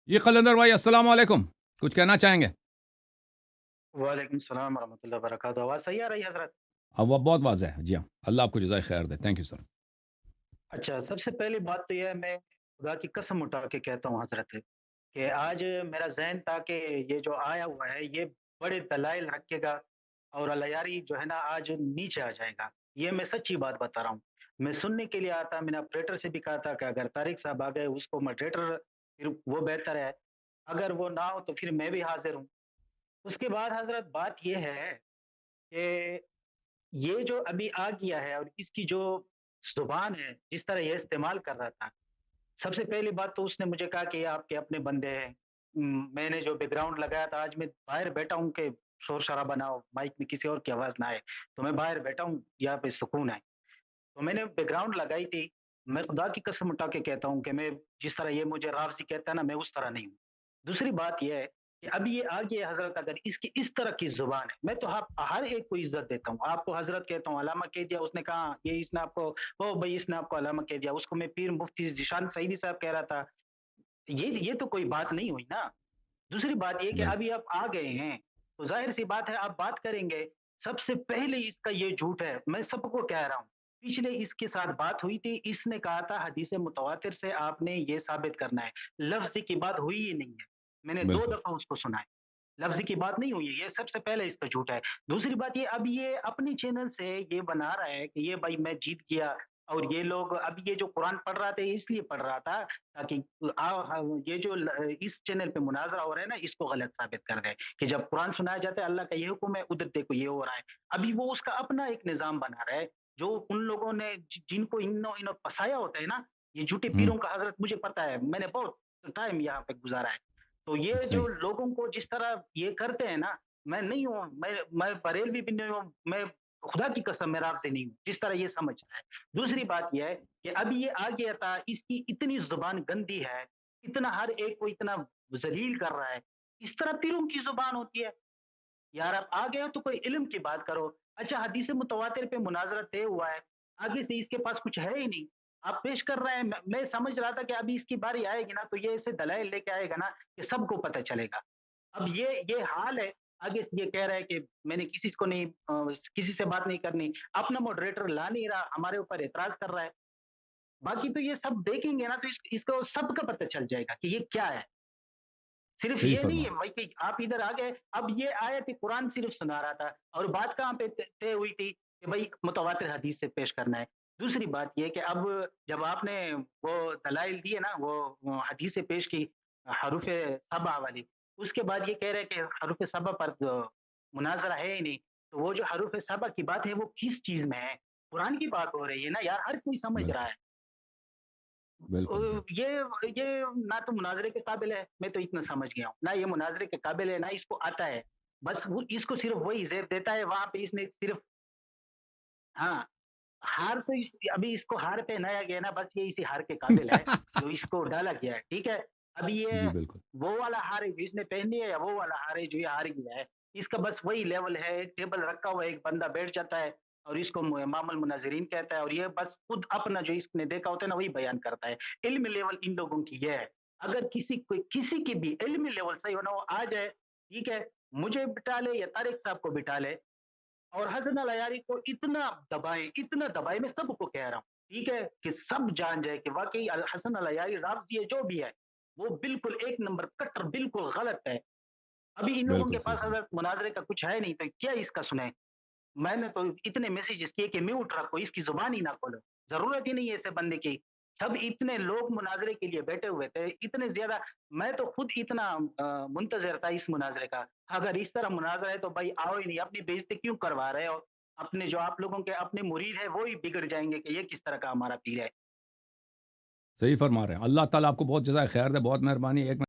یہ قلندر بھائی السلام علیکم، کچھ کہنا چاہیں گے؟ وعلیکم السلام ورحمۃ اللہ وبرکاتہ. آواز صحیح آ رہی ہے حضرت؟ اب وہ بہت واضح ہے، جی ہاں، اللہ آپ کو جزائے خیر دے. Thank you sir. اچھا، سب سے پہلی بات تو یہ ہے، میں خدا کی قسم اٹھا کے کہتا ہوں حضرت، کہ آج میرا ذہن تھا کہ یہ جو آیا ہوا ہے یہ بڑے دلائل رکھے گا اور اللہ یاری جو ہے نا آج نیچے آ جائے گا. یہ میں سچی بات بتا رہا ہوں. میں سننے کے لیے آتا، میں نے آپریٹر سے بھی کہا تھا کہ اگر طارق صاحب آ گئے اس کو ماڈریٹر پھر وہ بہتر ہے، اگر وہ نہ ہو تو پھر میں بھی حاضر ہوں. اس کے بعد حضرت بات یہ ہے کہ یہ جو ابھی آ گیا ہے اور اس کی جو زبان ہے جس طرح یہ استعمال کر رہا تھا، سب سے پہلی بات تو اس نے مجھے کہا کہ یہ آپ کے اپنے بندے ہیں. میں نے جو بیک گراؤنڈ لگایا تھا، آج میں باہر بیٹھا ہوں کہ شور شرابہ نہ ہو، مائک میں کسی اور کی آواز نہ آئے، تو میں باہر بیٹھا ہوں یہاں پہ سکون ہے. تو میں نے بیک گراؤنڈ لگائی تھی. میں خدا کی قسم اٹھا کے کہتا ہوں کہ میں جس طرح یہ مجھے رافضی کہتا ہے نا، میں اس طرح نہیں ہوں. دوسری بات یہ ہے کہ اب یہ آگے حضرت اگر اس کی اس طرح کی زبان ہے، میں تو ہر ایک کو عزت دیتا ہوں. آپ کو حضرت کہتا ہوں، علامہ کہہ دیا اس نے کہا، یہ اس نے آپ کو، او بھائی اس نے آپ کو علامہ کہہ دیا، اس کو میں پیر مفتی ذیشان سعیدی صاحب کہہ رہا تھا. یہ تو کوئی بات نہیں ہوئی نا. دوسری بات یہ کہ بالکل ابھی آپ آ گئے ہیں تو ظاہر سی بات ہے آپ بات کریں گے. سب سے پہلے اس کا یہ جھوٹ ہے، میں سب کو کہہ رہا ہوں. پچھلے اس کے ساتھ بات ہوئی تھی، اس نے کہا تھا حدیث متواتر سے آپ نے یہ ثابت کرنا ہے. لفظ کی بات ہوئی ہی نہیں ہے. میں نے دو بالکل دفعہ اس کو سنا ہے. لفظ کی بات نہیں ہوئی ہے، یہ سب سے پہلے اس کا جھوٹ ہے. دوسری بات یہ، اب یہ اپنی چینل سے یہ بنا رہا ہے کہ یہ بھائی میں جیت گیا، اور یہ لوگ اب یہ جو قرآن پڑھ رہا تھا اس لیے پڑھ رہا تھا تاکہ یہ جو اس چینل پہ مناظرہ ہو رہا ہے نا اس کو غلط ثابت کر دے کہ جب قرآن سنایا جاتا ہے اللہ کا یہ حکم ہے، ادھر دیکھو یہ ہو رہا ہے. ابھی وہ اس کا اپنا ایک نظام بنا رہا ہے جو ان لوگوں نے جن کو انہوں پسایا ہوتا ہے نا، یہ جھوٹے ہوں پیروں کا حضرت مجھے پتا ہے، میں نے بہت ٹائم یہاں پہ گزارا ہے. تو یہ جو صحیح. لوگوں کو جس طرح یہ کرتے ہیں نا، میں نہیں ہوں، میں بریلوی بھی نہیں ہوں، میں خدا کی قسم میں آپ سے نہیں ہوں جس طرح یہ سمجھتا ہے. دوسری بات یہ ہے کہ اب یہ آ گیا تھا، اس کی اتنی زبان گندی ہے، اتنا ہر ایک کو اتنا ذلیل کر رہا ہے. اس طرح پیروں کی زبان ہوتی ہے. یار آپ آ گئے ہو تو کوئی علم کی بات کرو. اچھا، حدیث متواتر پہ مناظرہ طے ہوا ہے، آگے سے اس کے پاس کچھ ہے ہی نہیں، آپ پیش کر رہے ہیں. میں سمجھ رہا تھا کہ ابھی اس کی باری آئے گی نا تو یہ ایسے دلائل لے کے آئے گا نا کہ سب کو پتہ چلے گا. اب یہ حال ہے. آگے سے یہ کہہ رہا ہے کہ میں نے کسی کو نہیں کسی سے بات نہیں کرنی، اپنا ماڈریٹر لا نہیں رہا، ہمارے اوپر اعتراض کر رہا ہے. باقی تو یہ سب دیکھیں گے نا تو اس کو سب کا پتہ چل جائے گا کہ یہ کیا ہے. صرف صحیح یہ نہیں فرما. ہے بھائی کہ آپ ادھر آ گئے. اب یہ آیت قرآن صرف سنا رہا تھا اور بات کہاں پہ طے ہوئی تھی کہ بھائی متواتر حدیث سے پیش کرنا ہے. دوسری بات یہ کہ اب جب آپ نے وہ دلائل دیے نا، وہ حدیث سے پیش کی حروف سبا والی، اس کے بعد یہ کہہ رہے کہ حروف سبا پر مناظرہ ہے ہی نہیں. تو وہ جو حروف سبا کی بات ہے وہ کس چیز میں ہے؟ قرآن کی بات ہو رہی ہے نا یار، ہر کوئی سمجھ رہا بالکل ہے. بالکل بالکل. یہ نہ تو مناظرے کے قابل ہے، میں تو اتنا سمجھ گیا ہوں، نہ یہ مناظرے کے قابل ہے، نہ اس کو آتا ہے. بس وہ اس کو صرف وہی زیر دیتا ہے، وہاں پہ اس نے صرف، ہاں، ہار تو ابھی اس کو ہار پہنایا گیا نا، بس یہ اسی ہار کے قابل ہے جو اس کو ڈالا گیا ہے. ٹھیک ہے، ابھی یہ جی بالکل. وہ والا ہار ہے جو اس نے پہنی ہے یا وہ والا ہار ہے جو یہ ہار گیا ہے. اس کا بس وہی لیول ہے، ایک ٹیبل رکھا ہوا ہے، ایک بندہ بیٹھ جاتا ہے اور اس کو امام المناظرین کہتا ہے، اور یہ بس خود اپنا جو اس نے دیکھا ہوتا ہے نا وہی بیان کرتا ہے. علم لیول ان لوگوں کی یہ ہے. اگر کسی کی بھی علم لیول صحیح ہونا وہ آ جائے، ٹھیک ہے، مجھے بٹا لے یا طارق صاحب کو بٹا لے اور حسن العیاری کو اتنا دبائے، میں سب کو کہہ رہا ہوں، ٹھیک ہے، کہ سب جان جائے کہ واقعی حسن العیاری رافضی ہے جو بھی ہے، وہ بالکل ایک نمبر کٹر بالکل غلط ہے. ابھی ان لوگوں بالکل کے صحیح پاس فرما. اگر مناظرے کا کچھ ہے نہیں تو کیا اس کا سنیں. میں نے تو اتنے میسیجز کیے کہ میوٹ رکھو، اس کی زبان ہی نہ کھولو، ضرورت ہی نہیں ہے ایسے بندے کی. سب اتنے لوگ مناظرے کے لیے بیٹھے ہوئے تھے، اتنے زیادہ. میں تو خود اتنا منتظر تھا اس مناظرے کا. اگر اس طرح مناظرہ ہے تو بھائی آؤ ہی نہیں، اپنی بےزتی کیوں کروا رہے ہو؟ اپنے جو آپ لوگوں کے اپنے مرید ہے وہی بگڑ جائیں گے کہ یہ کس طرح کا ہمارا پیر ہے. صحیح فرما رہے ہیں. اللہ تعالیٰ آپ کو بہت جزائے خیر دے. بہت مہربانی. ایک